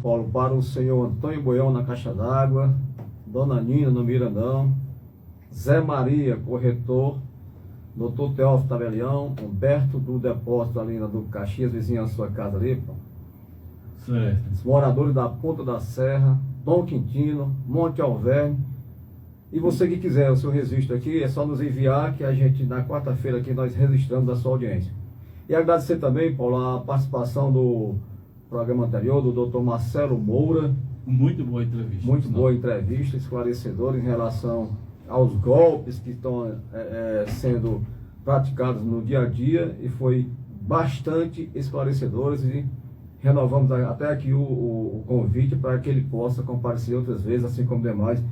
Paulo, para o senhor Antônio Boião na Caixa d'Água, Dona Nina no Mirandão, Zé Maria, corretor, Dr. Teófilo Tabelião, Humberto do Depósito ali do Caxias, vizinho à sua casa ali, pô. Certo. Os moradores da Ponta da Serra, Dom Quintino, Monte Alverne. E você que quiser o seu registro aqui, é só nos enviar que a gente, na quarta-feira aqui, nós registramos a sua audiência. E agradecer também, Paulo, a participação do programa anterior, do Dr. Marcelo Moura. Muito boa entrevista. Muito boa entrevista, esclarecedora em relação aos golpes que estão sendo praticados no dia a dia, e foi bastante esclarecedores, e renovamos até aqui o convite para que ele possa comparecer outras vezes, assim como demais.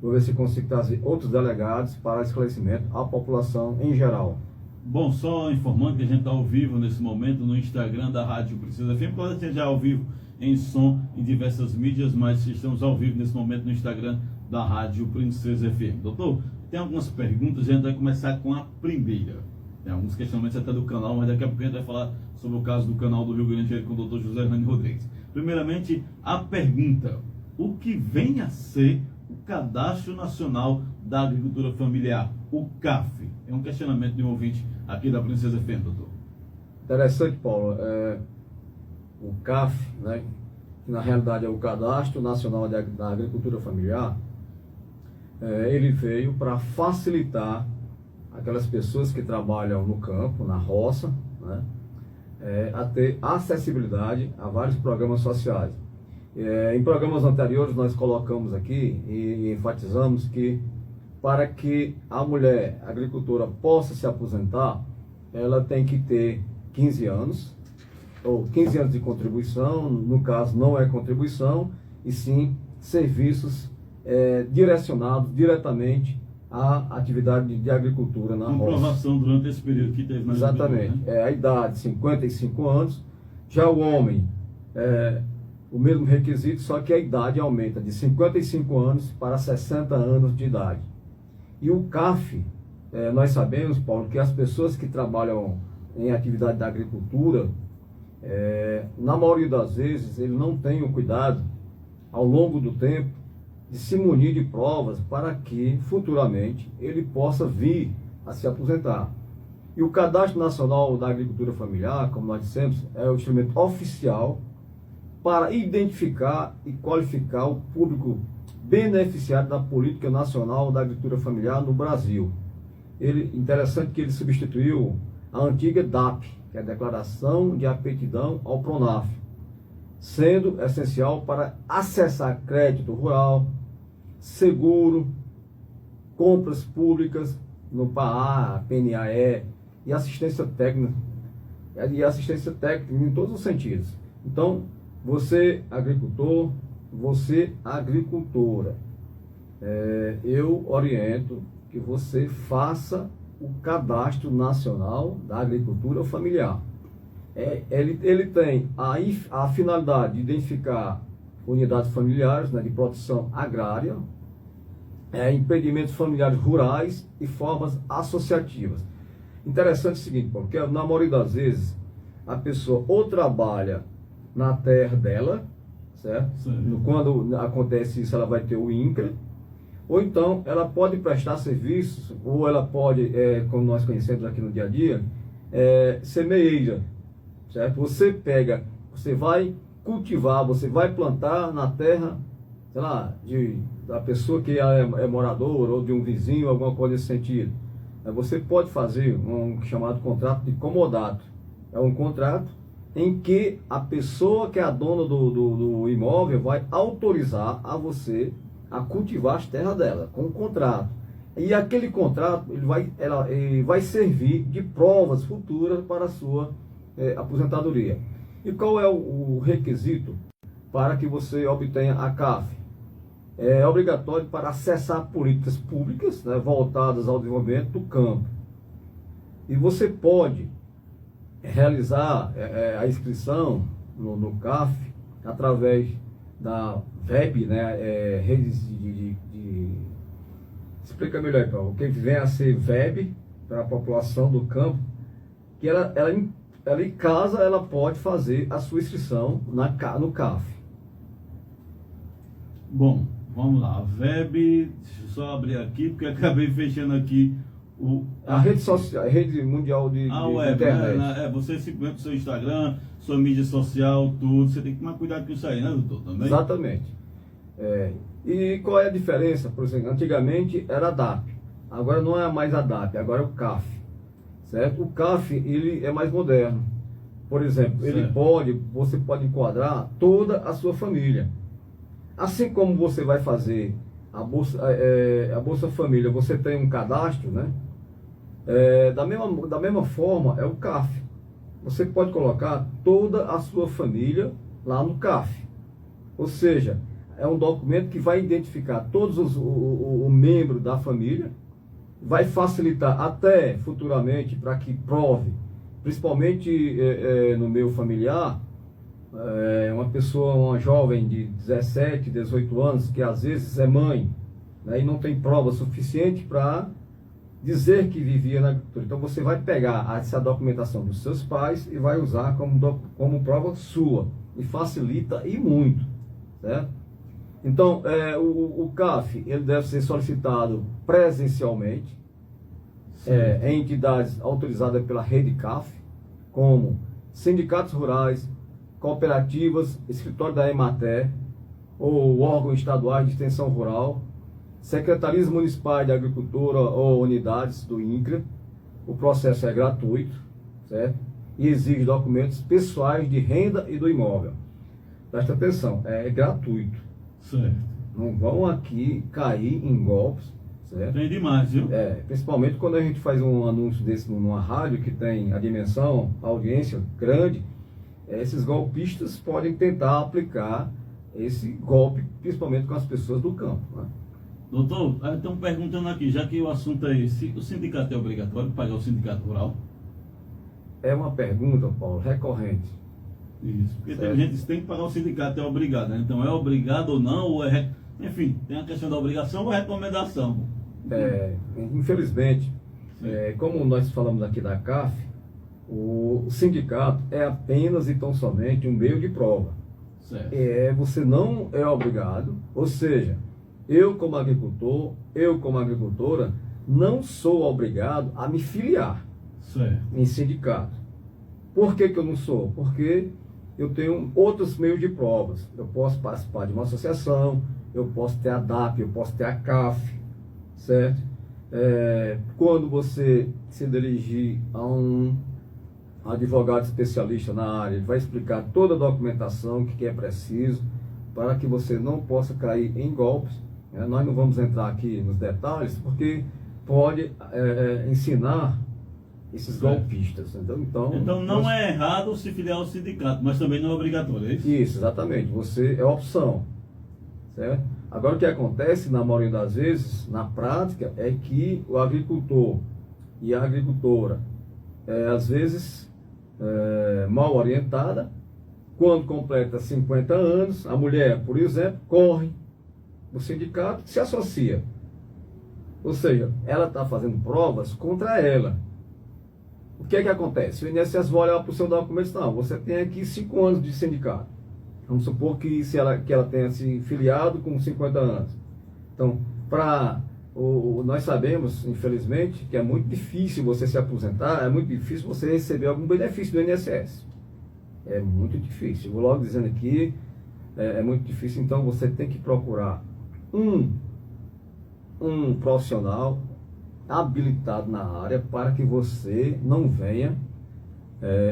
Vou ver se consigo trazer outros delegados para esclarecimento à população em geral. Bom, só informando que a gente está ao vivo nesse momento no Instagram da Rádio Princesa FM, porque a gente já é ao vivo em som em diversas mídias, mas estamos ao vivo nesse momento no Instagram da Rádio Princesa FM. Doutor, tem algumas perguntas, a gente vai começar com a primeira. Tem alguns questionamentos até do canal, mas daqui a pouco a gente vai falar sobre o caso do canal do Rio Grande com o doutor José Rani Rodrigues. Primeiramente, a pergunta: o que vem a ser o Cadastro Nacional da Agricultura Familiar, o CAF? É um questionamento de um ouvinte aqui da Princesa FM, doutor. Interessante, Paulo. O CAF, né, que na realidade é o Cadastro Nacional da Agricultura Familiar, ele veio para facilitar aquelas pessoas que trabalham no campo, na roça, né, a ter acessibilidade a vários programas sociais. Em programas anteriores nós colocamos aqui e enfatizamos que para que a mulher agricultora possa se aposentar, ela tem que ter 15 anos, ou 15 anos de contribuição, no caso não é contribuição, e sim serviços direcionados diretamente à atividade de agricultura na roça. Comprovação durante esse período que teve mais. Exatamente. Né? A idade, 55 anos. Já o homem, o mesmo requisito, só que a idade aumenta de 55 anos para 60 anos de idade. E o CAF, nós sabemos, Paulo, que as pessoas que trabalham em atividade da agricultura, na maioria das vezes, ele não tem o cuidado, ao longo do tempo, de se munir de provas para que, futuramente, ele possa vir a se aposentar. E o Cadastro Nacional da Agricultura Familiar, como nós dissemos, é o instrumento oficial para identificar e qualificar o público beneficiário da Política Nacional da Agricultura Familiar no Brasil. Interessante que ele substituiu a antiga DAP, que é a Declaração de Aptidão ao PRONAF, sendo essencial para acessar crédito rural, seguro, compras públicas no PAA, PNAE e assistência técnica em todos os sentidos. Então, você agricultor, você agricultora, eu oriento que você faça o Cadastro Nacional da Agricultura Familiar. Ele tem a finalidade de identificar unidades familiares, né, de produção agrária, empreendimentos familiares rurais e formas associativas. Interessante o seguinte, porque na maioria das vezes a pessoa ou trabalha na terra dela, certo? Quando acontece isso, ela vai ter o INCRA, ou então ela pode prestar serviços, ou ela pode, como nós conhecemos aqui no dia a dia, semeeira, certo? Você vai cultivar, você vai plantar na terra, sei lá, da pessoa que é morador, ou de um vizinho, alguma coisa nesse sentido. Você pode fazer um chamado contrato de comodato. É um contrato em que a pessoa que é a dona do imóvel vai autorizar a você a cultivar as terras dela, com um contrato. E aquele contrato ele vai servir de provas futuras para a sua aposentadoria. E qual é o requisito para que você obtenha a CAF? É obrigatório para acessar políticas públicas, né, voltadas ao desenvolvimento do campo. E você pode realizar a inscrição no CAF através da VEB, né, redes Explica melhor aí, Paulo. O que vem a ser VEB para a população do campo, que ela em casa ela pode fazer a sua inscrição no CAF. Bom, vamos lá. A VEB, deixa eu só abrir aqui, porque acabei fechando aqui a rede social, a rede mundial de web, internet. Né? Você simplesmente o seu Instagram, sua mídia social, tudo. Você tem que tomar cuidado com isso aí, né, doutor? Também? Exatamente. E qual é a diferença? Por exemplo, antigamente era a DAP, agora não é mais a DAP, agora é o CAF, certo? O CAF, ele é mais moderno. Por exemplo, você pode enquadrar toda a sua família. Assim como você vai fazer a Bolsa Família, você tem um cadastro, né? Da mesma forma é o CAF. Você pode colocar toda a sua família lá no CAF. Ou seja, é um documento que vai identificar todos os membros da família, vai facilitar até futuramente para que prove, principalmente no meio familiar, uma jovem de 17, 18 anos, que às vezes é mãe, né, e não tem prova suficiente para dizer que vivia na agricultura. Então você vai pegar essa documentação dos seus pais e vai usar como prova sua, e facilita e muito, certo? Então o CAF ele deve ser solicitado presencialmente em entidades autorizadas pela rede CAF, como sindicatos rurais, cooperativas, escritório da Emater, ou órgãos estaduais de extensão rural, secretarias municipais de agricultura ou unidades do INCRA. O processo é gratuito, certo? E exige documentos pessoais de renda e do imóvel. Presta atenção, é gratuito. Certo. Não vão aqui cair em golpes, certo? Tem demais, viu? Principalmente quando a gente faz um anúncio desse numa rádio que tem a dimensão, a audiência grande, esses golpistas podem tentar aplicar esse golpe, principalmente com as pessoas do campo, né? Doutor, estão perguntando aqui, já que o assunto é esse, o sindicato é obrigatório pagar o sindicato rural? É uma pergunta, Paulo, recorrente. Isso, porque Certo. tem gente que tem que pagar o sindicato, é obrigado, né? Então é obrigado ou não, ou enfim, tem a questão da obrigação ou recomendação. Infelizmente, como nós falamos aqui da CAF, o sindicato é apenas e tão somente um meio de prova. Certo. Você não é obrigado, ou seja, eu como agricultor, eu como agricultora, não sou obrigado a me filiar em sindicato. Por que eu não sou? Porque eu tenho outros meios de provas. Eu posso participar de uma associação, eu posso ter a DAP, eu posso ter a CAF, certo? Quando você se dirigir a um advogado especialista na área, ele vai explicar toda a documentação que é preciso para que você não possa cair em golpes. Nós não vamos entrar aqui nos detalhes, porque pode ensinar esses golpistas. Então não é errado se filiar ao sindicato, mas também não é obrigatório, é isso? Isso, exatamente. Você é opção, certo? Agora o que acontece, na maioria das vezes, na prática, é que o agricultor e a agricultora, às vezes, mal orientada, quando completa 50 anos, a mulher, por exemplo, corre o sindicato, se associa. Ou seja, ela está fazendo provas contra ela. O que é que acontece? O INSS vai olhar para o seu documento e diz, não, você tem aqui 5 anos de sindicato. Vamos supor que ela tenha se filiado com 50 anos. Então, nós sabemos, infelizmente, que é muito difícil você se aposentar, é muito difícil você receber algum benefício do INSS. É muito difícil. Vou logo dizendo aqui, é muito difícil, então você tem que procurar um profissional habilitado na área para que você não venha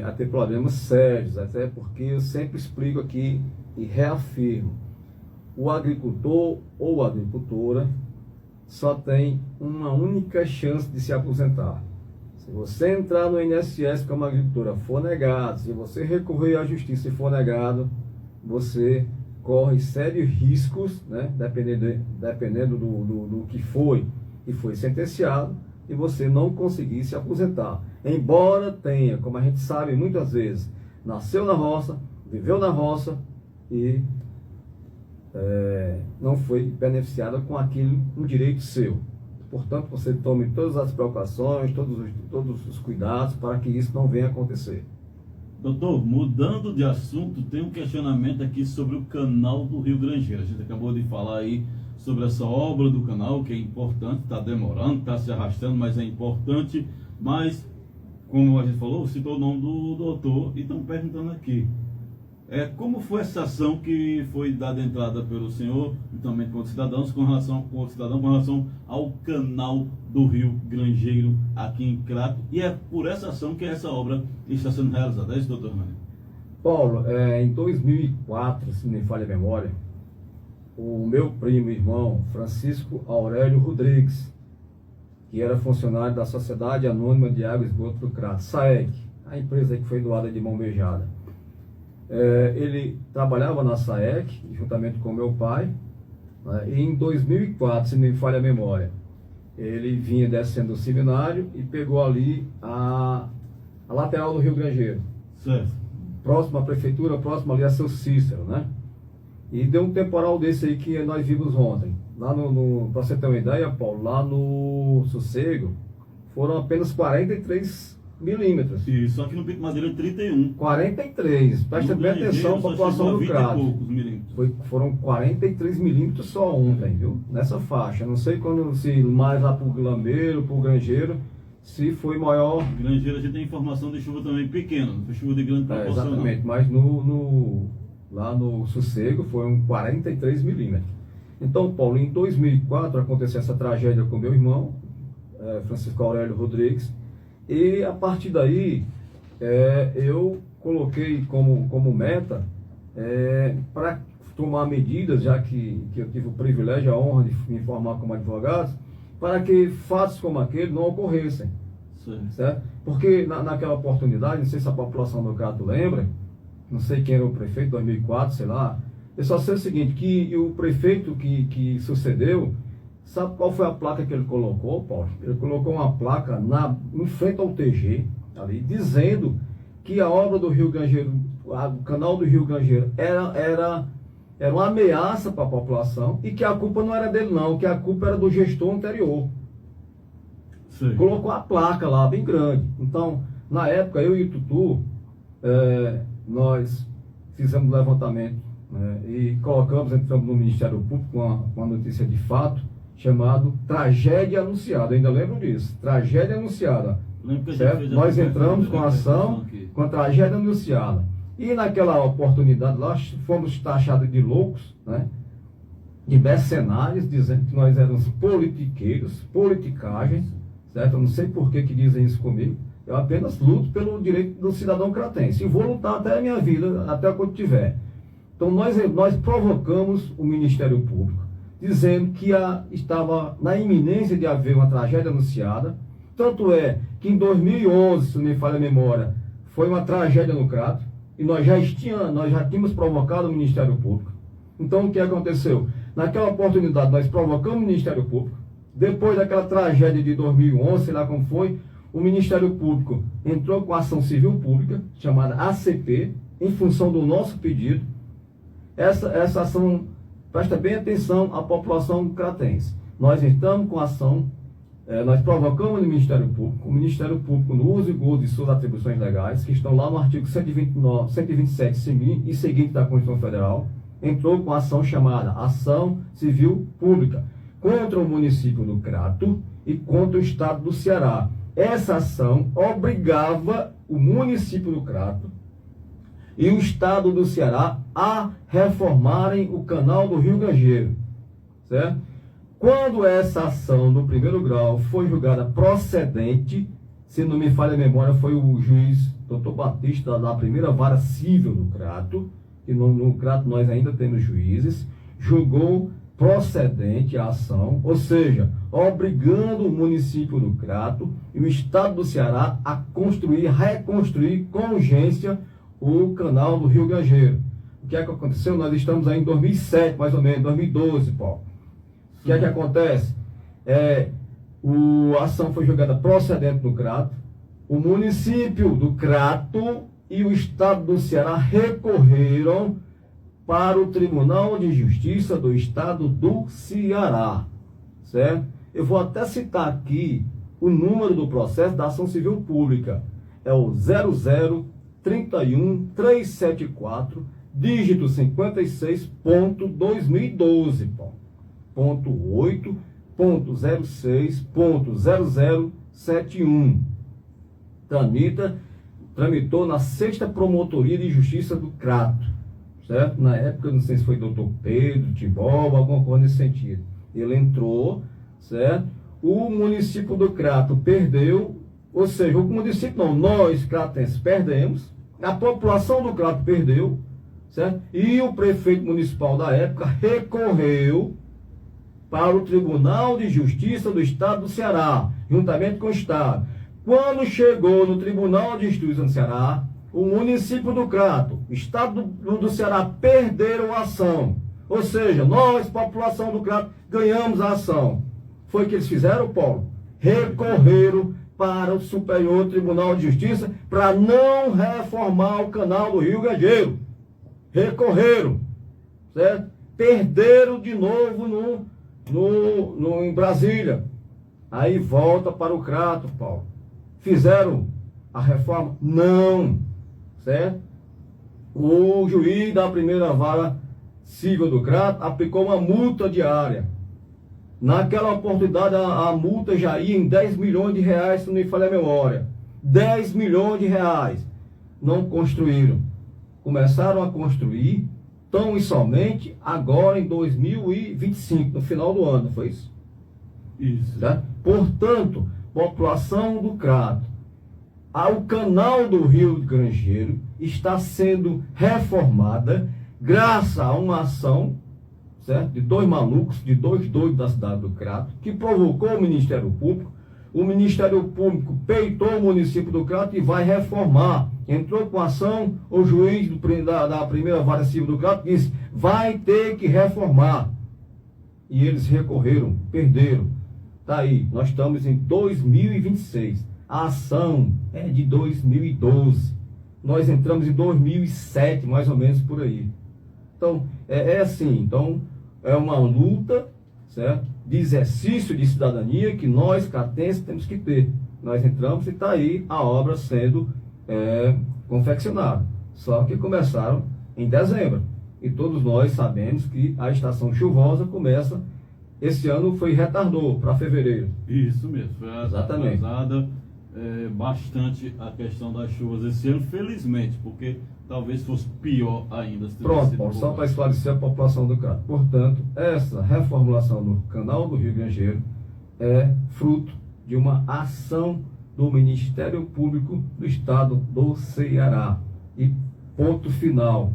a ter problemas sérios, até porque eu sempre explico aqui e reafirmo, o agricultor ou a agricultora só tem uma única chance de se aposentar. Se você entrar no INSS como agricultora for negado, se você recorrer à justiça e for negado, você corre sérios riscos, né, dependendo do que foi e foi sentenciado, e você não conseguir se aposentar. Embora tenha, como a gente sabe muitas vezes, nasceu na roça, viveu na roça e não foi beneficiada com aquilo, um direito seu. Portanto, você tome todas as precauções, todos os cuidados para que isso não venha a acontecer. Doutor, mudando de assunto, tem um questionamento aqui sobre o canal do Rio Grangeiro. A gente acabou de falar aí sobre essa obra do canal, que é importante, está demorando, está se arrastando, mas é importante. Mas, como a gente falou, citou o nome do doutor e estão perguntando aqui. Como foi essa ação que foi dada entrada pelo senhor, juntamente com outros cidadãos, com relação ao canal do Rio Grangeiro aqui em Crato? E é por essa ação que essa obra está sendo realizada. É isso, doutor Hernani? Paulo, em 2004, se não me falha a memória, o meu primo e irmão, Francisco Aurélio Rodrigues, que era funcionário da Sociedade Anônima de Água e Esgoto do Crato, SAEC, a empresa que foi doada de mão beijada. Ele trabalhava na SAEC, juntamente com meu pai, né, e em 2004, se não me falha a memória, ele vinha descendo do seminário e pegou ali a lateral do Rio Grangeiro. Certo. Próximo à prefeitura, próximo ali a Seu Cícero, né? E deu um temporal desse aí que nós vimos ontem. Lá para você ter uma ideia, Paulo, lá no Sossego, foram apenas 43 milímetros. E só que no Pico Madeira 31. 43. Presta bem atenção, população do Crato. Foram 43 milímetros só ontem, viu? Nessa faixa. Não sei quando, se mais lá pro Lambeiro, pro Grangeiro, se foi maior. Grangeiro a gente tem informação de chuva também pequena, não foi chuva de grande proporção. Exatamente, não. Mas lá no Sossego foram 43 milímetros. Então, Paulo, em 2004 aconteceu essa tragédia com meu irmão, Francisco Aurélio Rodrigues, e a partir daí eu coloquei como meta para tomar medidas, já que eu tive o privilégio, a honra de me formar como advogado, para que fatos como aquele não ocorressem. Certo? Porque naquela oportunidade, não sei se a população do Crato lembra, não sei quem era o prefeito, 2004, sei lá, eu só sei o seguinte, que o prefeito que sucedeu, sabe qual foi a placa que ele colocou, Paulo? Ele colocou uma placa em frente ao TG, ali, dizendo que a obra do Rio Grangeiro, o canal do Rio Grangeiro, era uma ameaça para a população e que a culpa não era dele não, que a culpa era do gestor anterior. Sim. Colocou a placa lá, bem grande. Então, na época, eu e o Tutu, nós fizemos um levantamento, e entramos no Ministério Público com uma notícia de fato, chamado Tragédia Anunciada. Ainda lembro disso, Tragédia Anunciada. Certo? Nós entramos com a ação, com a Tragédia Anunciada. E naquela oportunidade lá, fomos taxados de loucos, né? De mercenários, dizendo que nós éramos politiqueiros, politicagem, certo? Eu não sei por que dizem isso comigo. Eu apenas luto pelo direito do cidadão cratense. E vou lutar até a minha vida, até quando tiver. Então nós provocamos o Ministério Público, dizendo que estava na iminência de haver uma tragédia anunciada. Tanto é que em 2011, se não me falha a memória, foi uma tragédia no Crato, e nós já tínhamos provocado o Ministério Público. Então o que aconteceu? Naquela oportunidade nós provocamos o Ministério Público. Depois daquela tragédia de 2011, sei lá como foi, o Ministério Público entrou com a ação civil pública, chamada ACP, em função do nosso pedido. Essa ação, presta bem atenção à população cratense. Nós entramos com a ação, nós provocamos o Ministério Público no uso e gozo de suas atribuições legais, que estão lá no artigo 127 e seguinte da Constituição Federal, entrou com a ação chamada Ação Civil Pública, contra o município do Crato e contra o estado do Ceará. Essa ação obrigava o município do Crato e o estado do Ceará a reformarem o canal do Rio Grangeiro, certo? Quando essa ação do primeiro grau foi julgada procedente, se não me falha a memória, foi o juiz Dr. Batista da primeira vara civil do Crato, e no Crato nós ainda temos juízes, julgou procedente a ação, ou seja, obrigando o município do Crato e o estado do Ceará a reconstruir com urgência o canal do Rio Grangeiro. O que é que aconteceu? Nós estamos aí em 2007, mais ou menos, 2012, Paulo. O que é que acontece? A ação foi julgada procedente no Crato, o município do Crato e o estado do Ceará recorreram para o Tribunal de Justiça do Estado do Ceará, certo? Eu vou até citar aqui o número do processo da ação civil pública, é o 31374, dígito 56.2012, ponto 8.06.0071. Tramitou na 6ª Promotoria de Justiça do Crato, certo? Na época, não sei se foi doutor Pedro, Tibol, alguma coisa nesse sentido. Ele entrou, certo? O município do Crato perdeu, ou seja, o município não, nós, cratenses, perdemos, a população do Crato perdeu, certo? E o prefeito municipal da época recorreu para o Tribunal de Justiça do Estado do Ceará, juntamente com o Estado. Quando chegou no Tribunal de Justiça do Ceará, o município do Crato, o Estado do Ceará, perderam a ação. Ou seja, nós, população do Crato, ganhamos a ação. Foi o que eles fizeram, Paulo? Recorreram para o Superior Tribunal de Justiça para não reformar o canal do Rio Gageiro. Recorreram, certo? Perderam de novo em Brasília. Aí volta para o Crato, Paulo. Fizeram a reforma? Não, certo? O juiz da primeira vara civil do Crato aplicou uma multa diária. Naquela oportunidade, a multa já ia em 10 milhões de reais, se não me falha a memória. 10 milhões de reais. Não construíram. Começaram a construir tão e somente agora em 2025, no final do ano, foi isso? Isso. Tá? Portanto, população do Crato, o canal do Rio Grangeiro está sendo reformada graças a uma ação, certo? De dois malucos, de dois doidos da cidade do Crato, que provocou o Ministério Público. O Ministério Público peitou o município do Crato e vai reformar. Entrou com ação, o juiz da primeira vara civil do Crato disse, vai ter que reformar. E eles recorreram, perderam. Tá aí, nós estamos em 2026. A ação é de 2012. Nós entramos em 2007, mais ou menos por aí. Então, é assim. Então, é uma luta, certo? De exercício de cidadania que nós, cratenses, temos que ter. Nós entramos e está aí a obra sendo confeccionada. Só que começaram em dezembro. E todos nós sabemos que a estação chuvosa começa, esse ano retardou para fevereiro. Isso mesmo, foi exatamente. Atrasada bastante a questão das chuvas esse ano, felizmente, porque talvez fosse pior ainda. Pronto, Paulo, só para esclarecer a população do Crato. Portanto, essa reformulação do canal do Rio Grangeiro é fruto de uma ação do Ministério Público do Estado do Ceará. E ponto final.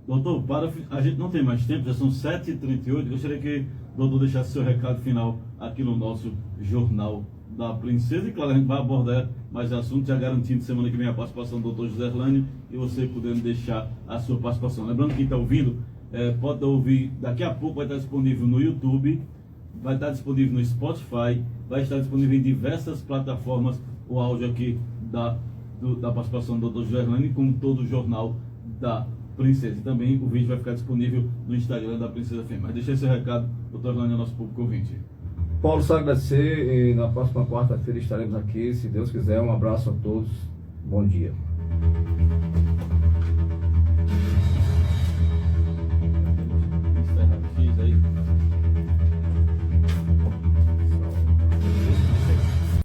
Doutor, a gente não tem mais tempo, já são 7h38. Gostaria que o doutor deixasse seu recado final aqui no nosso Jornal da Princesa. E claro, a gente vai abordar mais assuntos, já garantindo semana que vem a participação do doutor José Erlânio e você podendo deixar a sua participação. Lembrando que quem está ouvindo, pode ouvir, daqui a pouco vai estar disponível no YouTube, vai estar disponível no Spotify, vai estar disponível em diversas plataformas o áudio aqui da participação do doutor José Erlânio, como todo o Jornal da Princesa. E também o vídeo vai ficar disponível no Instagram da Princesa FM. Mas deixa esse recado, doutor Erlânio, ao nosso público ouvinte. Paulo, só agradecer, e na próxima quarta-feira estaremos aqui, se Deus quiser. Um abraço a todos, bom dia. Aí.